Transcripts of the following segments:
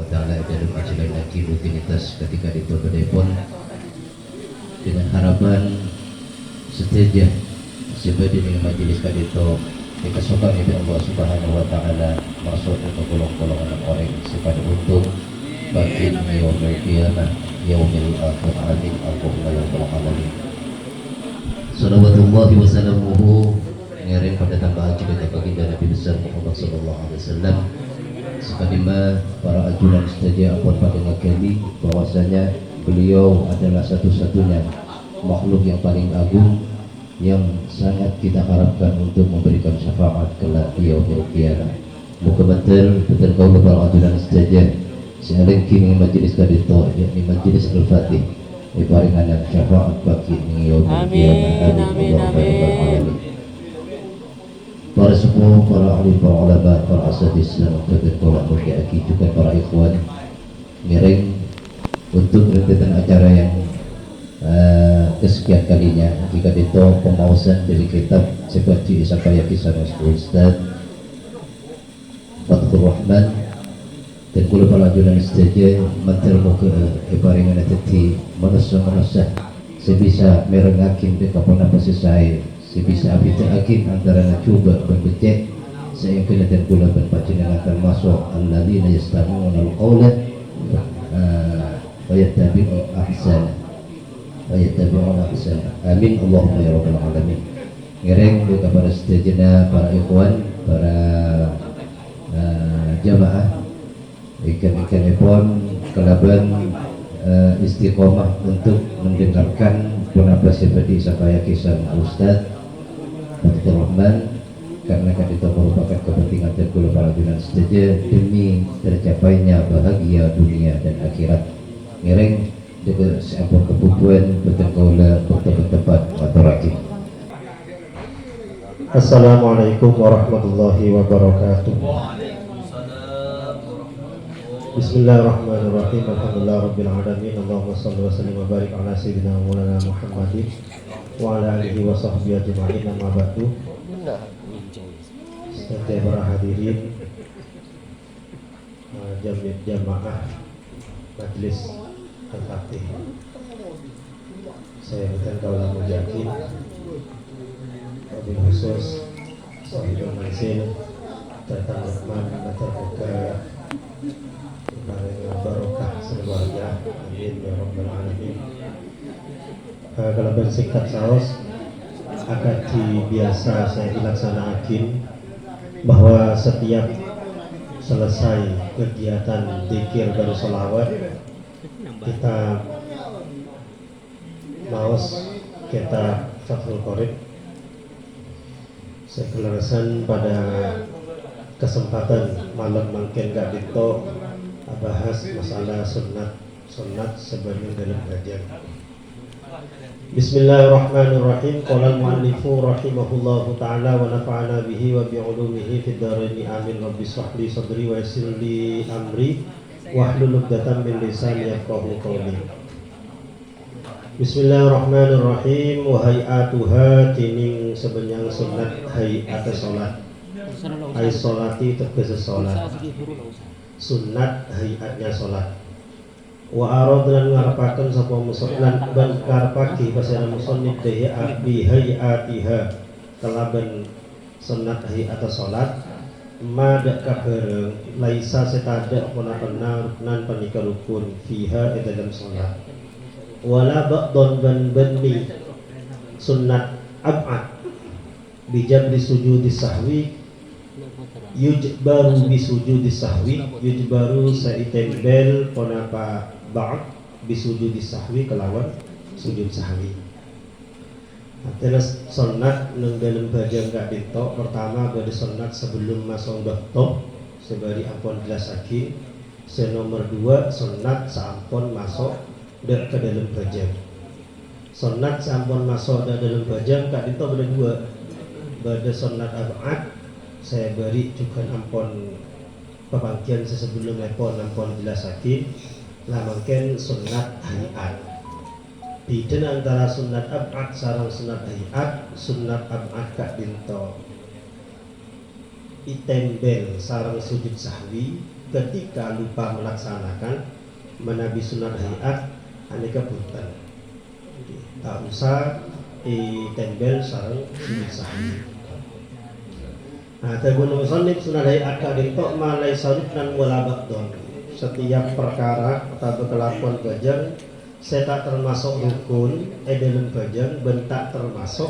wa ta'ala dalam ajaran lagi rutinitas ketika itu berdepan dengan harapan setia sebagai dengan majelis kadito dikasihkan oleh Allah Subhanahu wa ta'ala masuk ke golongan orang sifat untung bagi yaumil qiyamah yaumil akhir amin Allahumma ya rabbal alamin. Salawatullahi wa salamuhu mengirim pada tambahan cerita baginda Nabi besar Muhammad sallallahu alaihi wasallam sekadima para ajudan setia apun pada kali bahwasanya beliau adalah satu-satunya makhluk yang paling agung yang sangat kita harapkan untuk memberikan syafaat kelak di yaumil qiyamah. Muka betul kau para ajudan setia sealing kini majelis kadito yakni majelis al-fatih ibaringan syafaat bagi yaumil qiyamah. Amin. Para sepuh, para ahli, para ulama, para asatidz dan para musyayikh juga para ikhwan miring untuk rentetan acara yang kesekian kalinya jika itu pemausan dari kitab seperti Isakaya Kisah Ustaz Fathur Rahman dan kula para ajudan setia mater muka ibaringan tadi manusia sebisa merengakin dekat apa selesai sebisa abita akin antara cuba berbecek saya kena dan kula berpacinan akan masuk alladzina yastami'una al-qawla wa yattabi'una ahsana amin Allahumma ya rabbal alamin. Ngereng kepada setajana para ikhwan para jamaah ikan-ikan epon kelaban istiqomah untuk mendengarkan punapa seperti Isakaya Kisah Ustaz Fathur Rahman karena itu merupakan kepentingan dan kula para junan sejaja demi tercapainya bahagia dunia dan akhirat. Ngereng juga seampun kebubuhan betul kaula bertempat matarakin. Assalamualaikum warahmatullahi wabarakatuh. Bismillahirrahmanirrahim. Alhamdulillah rabbil alamin. Allahumma shalli wa sallim wa barik ala sayyidina Maulana Muhammadin wa ala alihi wa sahbihi ajma'in. Amma ba'du. Setiap para hadirin jamaah majelis al-fatih, saya bukan kaulah mujakin wabil khusus sahibul manzil datang rahman terbuka barokah sekeluarga amin ya rabbal alamin. Kalau bersingkat saus akad biasa saya dilaksanakan bahwa setiap selesai kegiatan zikir dan sholawat kita maos kita Fathul Qorib sekelasan pada kesempatan malam mungkin gak dito bahas masalah sunat sebagai dalam kajian. Bismillahirrahmanirrahim. Qala al-mu'allifu rahimahullahu ta'ala wa nafa'ana bihi wa bi'ulumihi fid dharain amin. Rabbi shrah li sadri wa yassir li amri wahlul 'uqdatam min lisani yafqahu qawli. Bismillahirrahmanirrahim. Wa hay'atuha tining sebenyang sunat hay'at salat. Ai salati tegese salat. Sunat hay'atnya salat. Wa arad lan ngarepaken sapa musliman ban karepake pasana musannif bi hay'atiha kalaban sunat hay'at salat mada kabareng laisa setada punapana nan panika rukun fiha dalam salat wala ba'don ban banni sunnat ab'ad bijabli sujudi sahwi yujbaru bisujudi sahwi yujbaru saitembel punapa ba'd bisujudi sahwi kelawan sujud sahwi. Terus sunat nang dalam bagian gak dito pertama pada sunat sebelum masuk doktor sebari ampun jelasake. Nomor 2 sunat sampun masuk ke dalam bagian. Sunat sampun masuk ke dalam bagian gak dito ada 2. Pada sunat ab'ad saya beri juga ampun pemangkian sebelum lepon ampun jelasake. Lah mungkin sunat hayat. Beda antara sunat ab'ad sarang sunat hayat. Sunat ab'ad kak dinto itembel sarang sujud sahwi ketika lupa melaksanakan menabi sunat hayat aneka punten tak usah ditempel sareng sahih. Nah, tabun musannif sunat hayat kadin tok malai sarifnan wala baqdon. Setiap perkara atau kelakuan bajang saya tak termasuk rukun dalam bajang bentak termasuk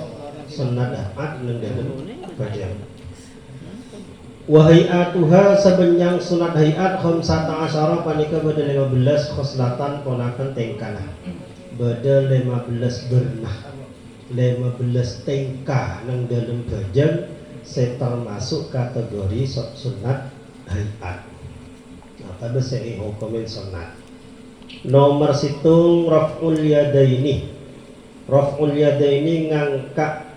sunat hayat dalam bajang. Wahaiatuha sebenjang sunat hayat khamsata asyara panika bada 15 khoslatan ponakan tengkana bada 15 bernah 15 tengkah nang dalam bajang saya termasuk kategori sunat hayat. Nah, tadi saya hukumin sunat. Nomor situng raf'ul yadaini. Raf'ul yadaini ngangkat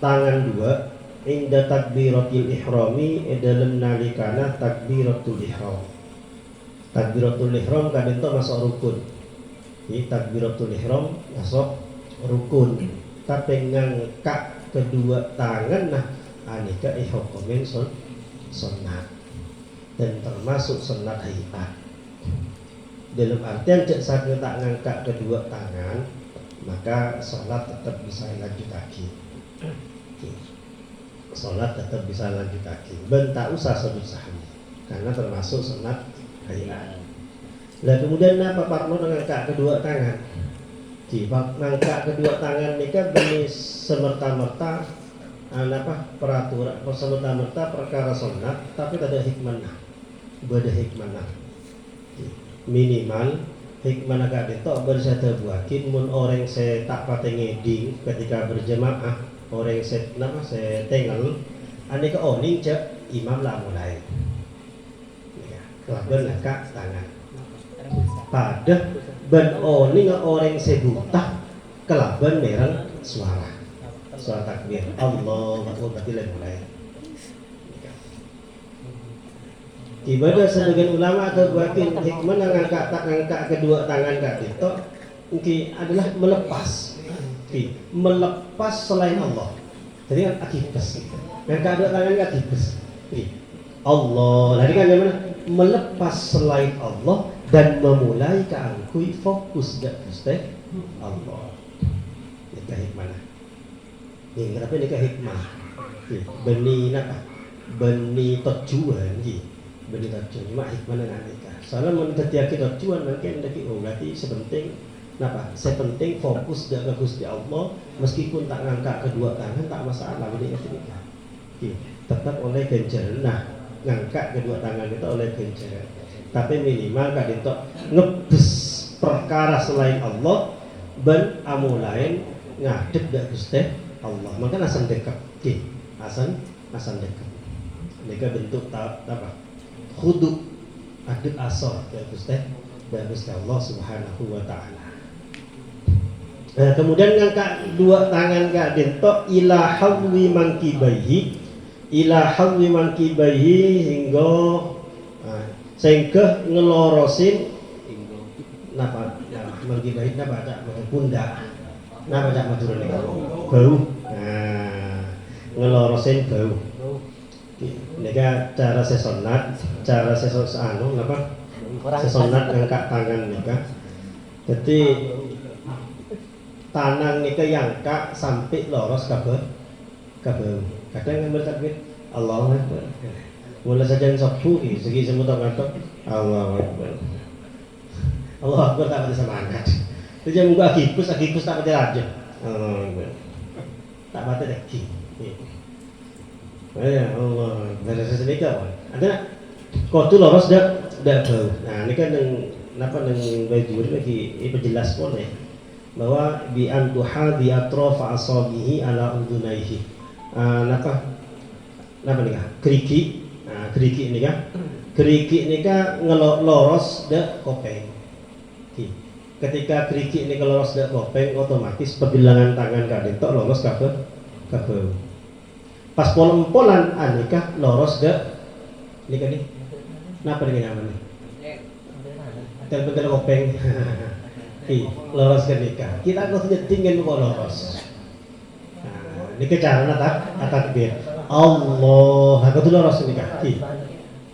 tangan dua inda takbiratul ihrami dalam nalikana takbiratul ihram. Takbiratul ihram kadang itu masuk rukun. Ini takbiratul ihram masuk rukun. Tapi ngangkat kedua tangan nah anika hukumin sunnah dan termasuk sunnah hayat. Dalam artian cek saat kita ngangkat kedua tangan maka sholat tetap bisa lanjut lagi. Sholat tetap bisa lanjut lagi. Ben tak usah sujud sahwi karena termasuk sunat hayat. Lah kemudian apa Pak Mo ngangkat kedua tangan? Ngangkat kedua tangan ini kan benih semerta-merta peraturan semerta-merta perkara sunat tapi tak ada hikmah. Beda hikmah. Minimal hikmah agak ditok bersatu buakin mun orang saya tak pateng ngeding ketika berjemaah. Orang saya tengok aneka oning cek imam lah mulai kelaban ngangkat tangan pada ben oning orang saya buta kelaban merang suara takbir Allah Akbar berarti mulai. Ibadah sebagian ulama atau buatin hikmah ngangkat kedua tangan kaki itu mungkin adalah melepas selain Allah. Jadi kan akibas. Dan kedua tangan akibas. Allah. Jadi kan gimana? Melepas selain Allah dan memulai keangkui fokus dan Gusti Allah. Ini hikmah. Ini kenapa ini hikmah? Benih apa? Benih tujuan ji. Benih tujuan. Cuma hikmah dengan nikah. Soalnya menjadi tujuan mungkin berarti sepenting kenapa? Saya penting fokus dan Gusti Allah meskipun tak ngangkat kedua tangan tak masalah ini ketika tetap oleh ganjaran. Nah, ngangkat kedua tangan kita oleh ganjaran. Tapi minimal kad itu ngebes perkara selain Allah ben amu lain ngadep dak Gusti Allah. Maka asan dekat. Asan dekat. Mereka bentuk apa? Khudu adep asal dak Gusti Allah Subhanahu wa taala. Nah, kemudian ngangkat dua tangan kak dinto ila hawwi mankibaihi sehingga ngelorosin napa mankibaihi napa ada pundak napa ada maturun bau ngelorosin bau nika cara sesonat napa sesonat ngangkat tangan nika jadi tanang nika yang kak sampai loros kabeh. Kadang yang bertakbir Allahu Akbar. Mulai saja yang sabu segi semut ngatok Allahu Akbar. Allahu Akbar tak ada semangat. Itu jam muka akibus tak ada aja. Allahu Akbar. Tak ada lagi. Ya Allah, dari sini kau. Ada kau tu loros dak bau. Nah ini kan napa baju lagi penjelas pun ya. Bahwa bi antuha bi atraf asabihi ala udunaihi. Napa nih keriki. Keriki ini kan. Keriki ini kan ngeloros dak kopeng. Ketika keriki ini ngeloros dak kopeng otomatis pergelangan tangan kadang tok loros kabeh. Pas polan anika loros dak nika nih. Napa dengan namanya? Tel kopeng. Loros ke nikah. Kita harus nyetingin kok loros. Nah, ini cara takbir. Allah, aku tuh loros nikah.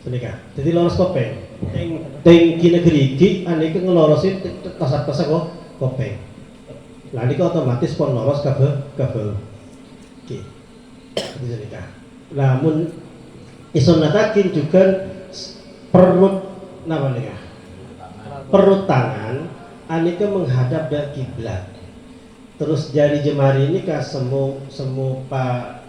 menika. Dadi loros kopeng. Teng negeri iki aniki ngelorosin tasap-tasap kok kopeng. Lah nika otomatis pon loros kabeh. Oke. Bisa nikah. Namun isunatakin juga perut napa nikah? Perut tangan anike menghadap ke kiblat. Terus jari jemari ini semu pak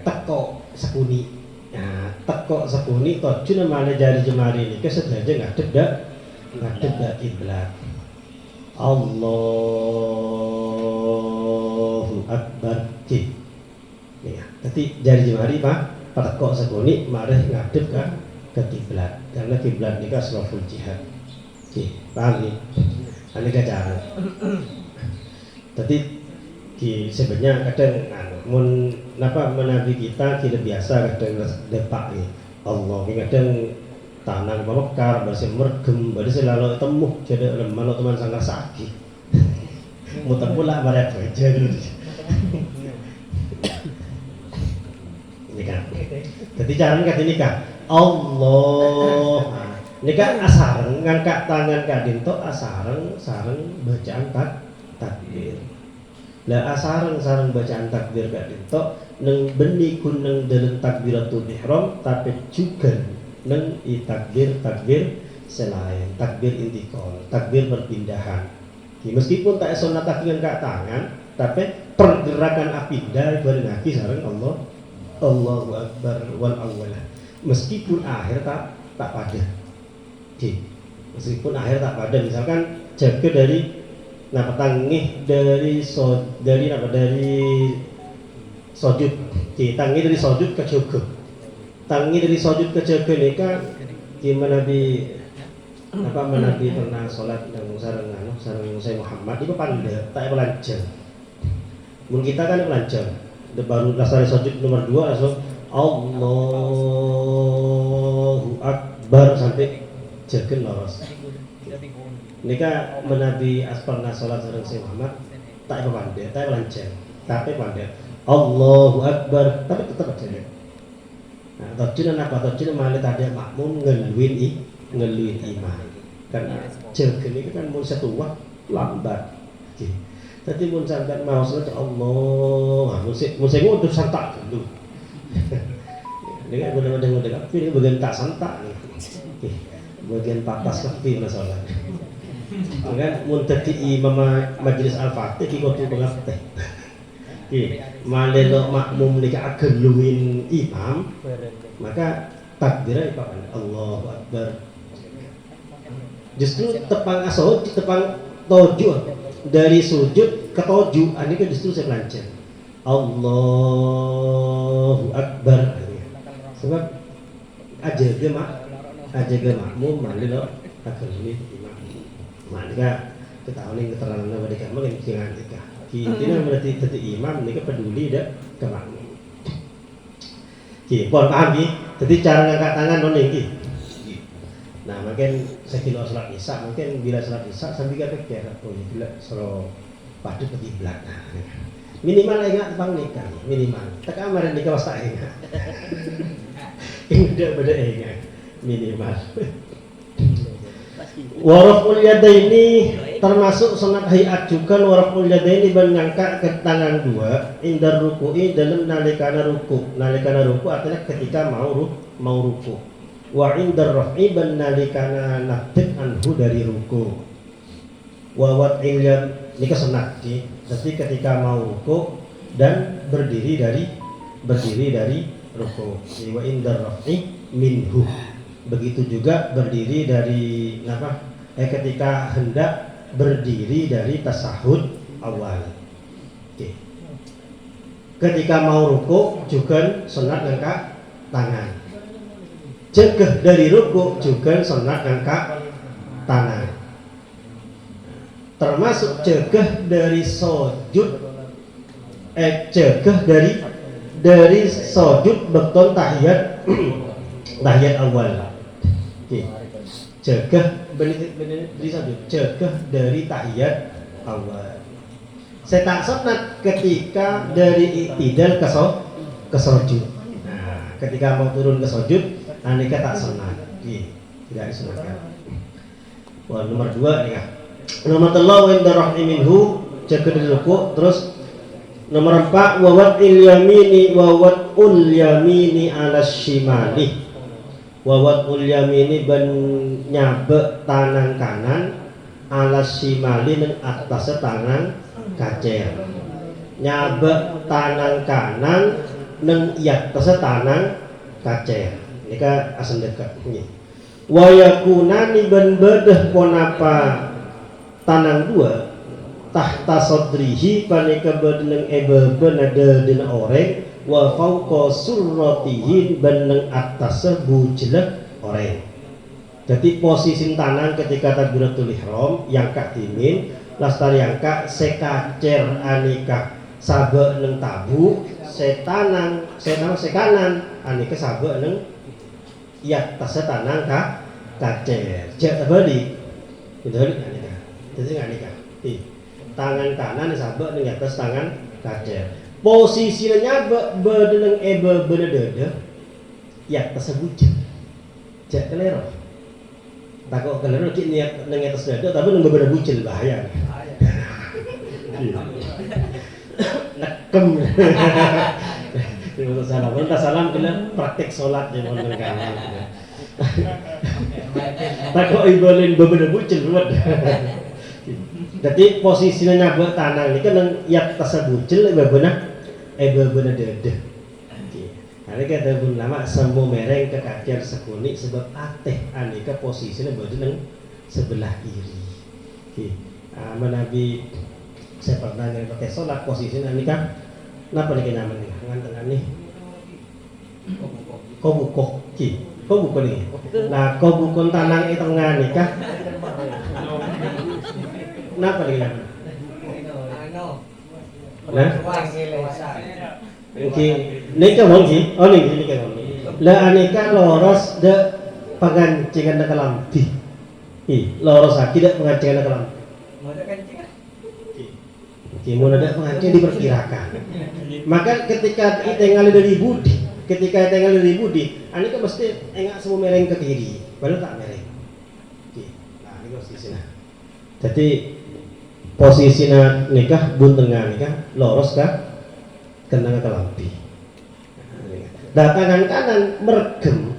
teko sekuni. Nah, teko sekuni tojun mana jari jemari ini sedaja ngadep kiblat. Allahu Akbar. Ya, jadi jari jemari pak teko sekuni mareh ngadep ke kiblat. Karena kiblat ini salaful jihad. Oke, paham nih? Ini cara. Jadi sebenarnya kadang mun napa menabi kita biasa kadang depak nih. Allah ini kadang tanang memekar, bersih mergem, bersih lalu temu jadi malu teman sangat sakit. Muter pula mereka aja dulu. Ini kan. Jadi cara ini kan Allah. Ini kan asareng ngangkat tangan kadinto asareng sareng bacaan takbir. Lah asareng bacaan takbir kadinto neng benih kuneng dalam takbiratul ihram tapi juga neng takbir selain takbir intikal, takbir perpindahan. Meskipun tak sunat takbir ngangkat tangan, tapi pergerakan apindah berengaki sareng Allah. Allahu Akbar wal awwalah. Meskipun akhir tak pada. Meskipun akhir tak pada, misalkan jaga dari tangih dari sojud tangih dari sojud ke jaga, tangih dari sojud ke jaga ini kan gimana Nabi pernah sholat dan sareng saya Muhammad itu pandai tak pelanjang. Mungkin kita kan pelanjang, baru dasar sojud nomor 2 langsung Allahu Akbar sampai jagen loros. Nika menabi pernah sholat sareng si Muhammad tak pandai, tak lanceng, tapi pandai Allahu Akbar, tapi tetap aja. Nah, tujuan apa? Tujuan malah tadi makmum ngeluin imam. Karena jagen ini kan mun setua lambat. Jadi mun sampean mau sholat Allah, musik udah santak dulu. Ini kan bener-bener tapi ini bagian tak santak nih. Bagian papas kaki masalah. Kan mun dadi imam majelis Al-Fatih iki kudu ngerti. Maleno makmum nika ageluin imam, maka takbirnya Pak Allahu Akbar. Justru tepang asal tepang toju dari sujud ke toju, ini kan justru saya lancar. Allahu Akbar. Sebab aja makmum malih lo ageluin imam. Maka ketahuan keterangan pada kamu yang jangan nikah. Intinya berarti jadi imam ini peduli dah ke makmum. Pon paham ni? Jadi cara ngangkat tangan non ini. Nah mungkin sekilo salat isya, mungkin bila salat isya sambil kita kira, oh ya bila solo padu ke kiblat. Minimal ingat tentang nikah, minimal. Tak amaran nikah wasta ingat. Ini beda ingat minimal. Waraful yadaini termasuk sunat hayat juga. Waraful yadaini mengangkat ke tangan dua indar ruku'i dalam nalikana ruku artinya ketika mau ruku. Wa indar raf'i ban nalikana naftik anhu dari ruku. Wa wad'il yad ini kesunat. Jadi ketika mau ruku dan berdiri dari ruku. Wa indar raf'i minhu. Begitu juga berdiri dari ketika hendak berdiri dari tasahud awal. Oke. Ketika mau ruku juga sunat ngangkat tangan. Cegah dari ruku juga sunat ngangkat tangan. Termasuk cegah dari sujud cegah dari sujud betul tahiyat awal. Okay. Cegah dari tahiyat awal. Saya tak sunat ketika dari i'tidal ke sujud. Nah, ketika mau turun ke sujud, anika tak sunat. Tidak disunatkan. Wah, nomor 2 nih kah. Nomor 3 wa inda rahmi minhu jaga ruku. Terus nomor 4 wa wad'il yamini wa wad'ul yamini ala shimali. Wa wad'ul yamini ben nyabe tangan kanan ala shimali nang atas tangan kacer. Nyabe tangan kanan nang atas tangan kacer. Ini kan asal dekat ini. Wa yakunani ban bedah ponapa tanang 2 tahta sodrihi panika bedeneng benada dina oreng wa fauqa surratihi beneng atas bujlek oreng. Jadi posisi tanang ketika takbiratul ihram yang kak timin lastari yang kak sekacer anika sabe neng tabu setanan sekanan anika sabe neng ya tas tanang kacer cek balik itu anika jadi anika tangan kanan sabe neng atas tangan kacer posisinya bedeneng benedede ya tersebut cek kelero takut kelero ki niat neng atas dada tapi neng beberapa bucil bahaya nekem terus salam minta salam bila praktek sholat di mohon kanan takut ibalin beberapa bucil buat jadi posisinya nyabak tanang ini kan yang tersebut bucil beberapa dede. Hari kata pun lama semua mereng ke kaciar sekunik sebab ateh aneka posisinya berada nang sebelah kiri. Menabi saya pernah yang pakai sholat posisinya ini kan, kenapa nih nyaman nih? Ngantengan nih. Kau buko nih. Nah kau buko tanang itu tengah nih kah? Kenapa nih nyaman? Nah, okay. Ini kan mungkin, oh ini kan mungkin. Lah aneka loros de pengancingan nak lampi. Loros aki de pengancingan nak lampi. Mau ada pengancing diperkirakan. Maka ketika itengal dari budi, aneka mesti enggak semua mereng ke kiri, baru tak mereng. Nah ini posisinya. Jadi posisinya nikah bun tengah nikah loros kah kena ke lampi. Nah tangan kanan mergem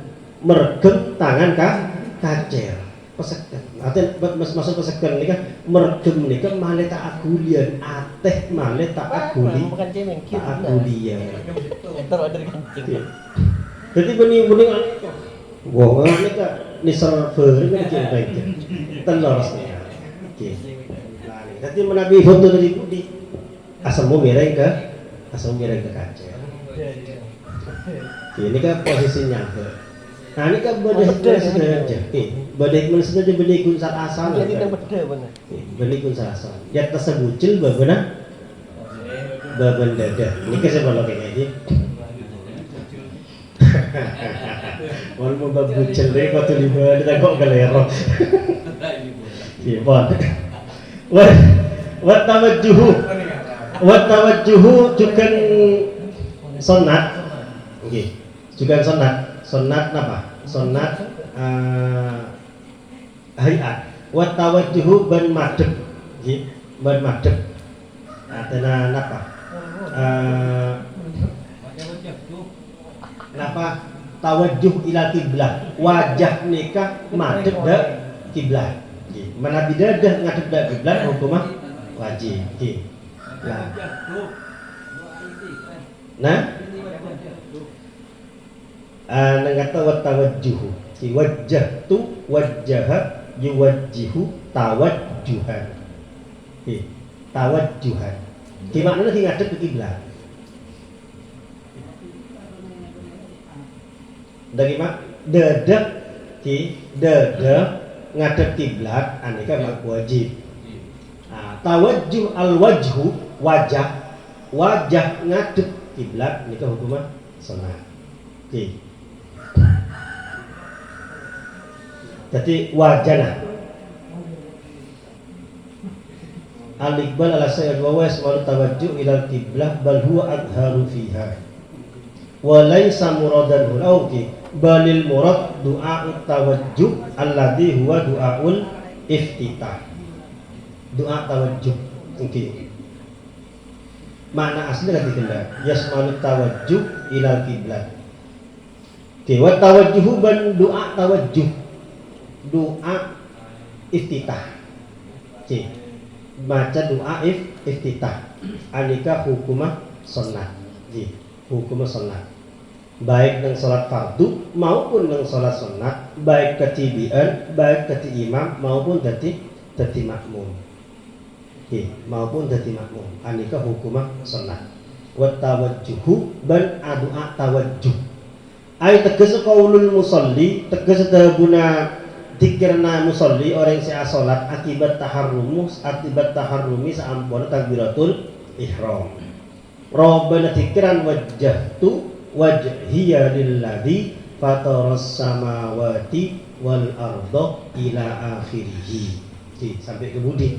tangan kah kacer peseken. Artinya masuk peseken nikah mergem nikah male tak agulian ateh male tak aguli tak agulian. Jadi bening wah nikah ni server kan baik teloros nih. Jadi menabi foto dari budi asam mereng ke kaca. Ini kan posisinya. Nah ini kan badai saja. Badai saja badai kunsar asal. Jadi tidak beda benar. Badai kunsar asal. Yang tersebucil bagaimana? Baban dada. Ini kan saya kayak ini. Walaupun babucil dari kau tuh libat, kita kok galero. Iya, Wat tawajjuhu juga sunat. Nggih. Juga sunat. Sunat napa? Sunat hayat. Wat tawajjuhu ban madhep. Nggih, ban madhep. Atena napa? Napa tawajjuh ila kiblat. Wajah nikah madhep dak kiblat. Menabi dadah ngadep dak kiblat hukumah wajib. Nah, kata wa tawajjuhu. Ki wajjahtu wajjaha yuwajjihu tawajjuhan. Tawajjuhan. Ki maknanya ki ngadep ke kiblat. Dari mak dadah ki dadah ngadep kiblat aneka mak wajib. Tawajjuh al-wajhu wajah ngadep kiblat nikah hukumah sunat. Jadi wajana al-iqbal ala sayyid wa wasmal tawajjuh ila kiblah bal huwa adharu fiha wa laysa muradan. balil murad doa tawajjuh alladhi huwa doaul iftitah. Doa tawajjuh. Oke. Makna asli ketika yasmalu tawajjuh ilal kiblat. Oke, wa tawajjuhu ban doa tawajjuh. Doa iftitah. Oke. Baca doa iftitah. Anika hukumah sunnah. Oke. Hukumah sunnah. Baik dengan salat fardu maupun dengan salat sunat, baik ketibian, baik keti imam maupun keti makmum. Maupun keti makmum. Anika hukumah sunat. Wa tawajjuhu ban doa tawajjuh. Ai tegas qaulul musalli, tegas guna dikirna musalli orang yang salat akibat taharrumi saampun takbiratul ihram. Rabbana dikran wajjahtu wajhiya lilladzi fataras samawati wal arda ila akhirih. Sampai ke budi.